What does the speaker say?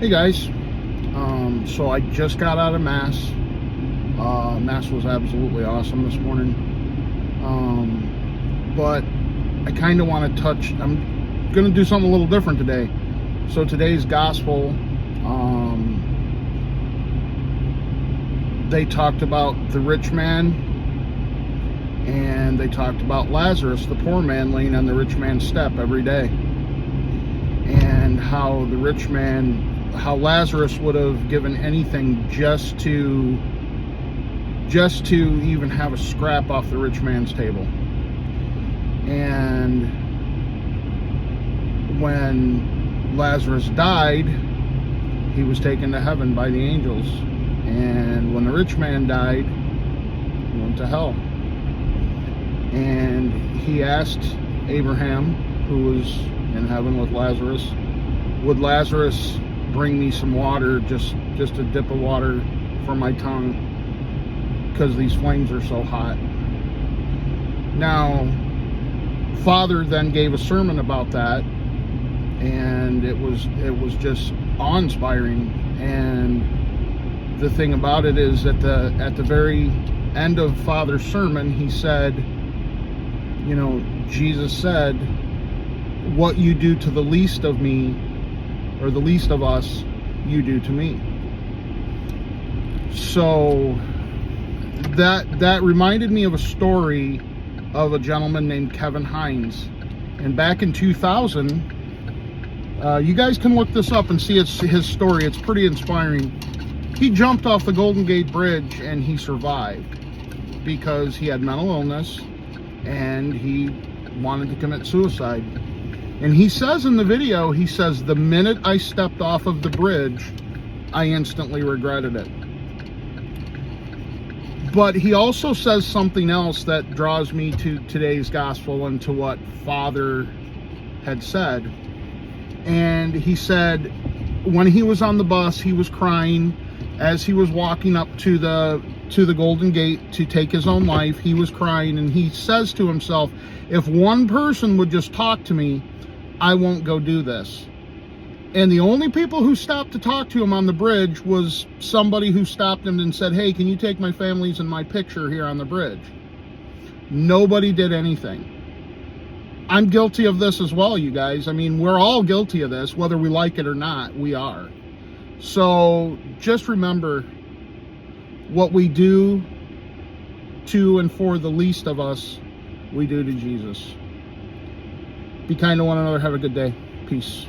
Hey guys, so I just got out of Mass. Mass was absolutely awesome this morning. But I kind of want to I'm going to do something a little different today. So today's gospel, they talked about the rich man, and they talked about Lazarus, the poor man, laying on the rich man's step every day. And how Lazarus would have given anything just to even have a scrap off the rich man's table. And when Lazarus died, he was taken to heaven by the angels. And when the rich man died, he went to hell. And he asked Abraham, who was in heaven with Lazarus, would Lazarus bring me some water, just a dip of water for my tongue, because these flames are so hot. Now, Father then gave a sermon about that, and it was just awe-inspiring. And the thing about it is, at the very end of Father's sermon, he said, Jesus said, what you do to the least of me, or the least of us, you do to me. So that reminded me of a story of a gentleman named Kevin Hines. And back in 2000, you guys can look this up and see his story. It's pretty inspiring. He jumped off the Golden Gate Bridge and he survived because he had mental illness and he wanted to commit suicide. And he says in the video, he says, the minute I stepped off of the bridge, I instantly regretted it. But he also says something else that draws me to today's gospel and to what Father had said. And he said, when he was on the bus, he was crying. As he was walking up to the Golden Gate to take his own life, he was crying. And he says to himself, if one person would just talk to me, I won't go do this. And the only people who stopped to talk to him on the bridge was somebody who stopped him and said, hey, can you take my families and my picture here on the bridge? Nobody did anything. I'm guilty of this as well, you guys. I mean, we're all guilty of this, whether we like it or not, we are. So just remember, what we do to and for the least of us, we do to Jesus. Be kind to one another. Have a good day. Peace.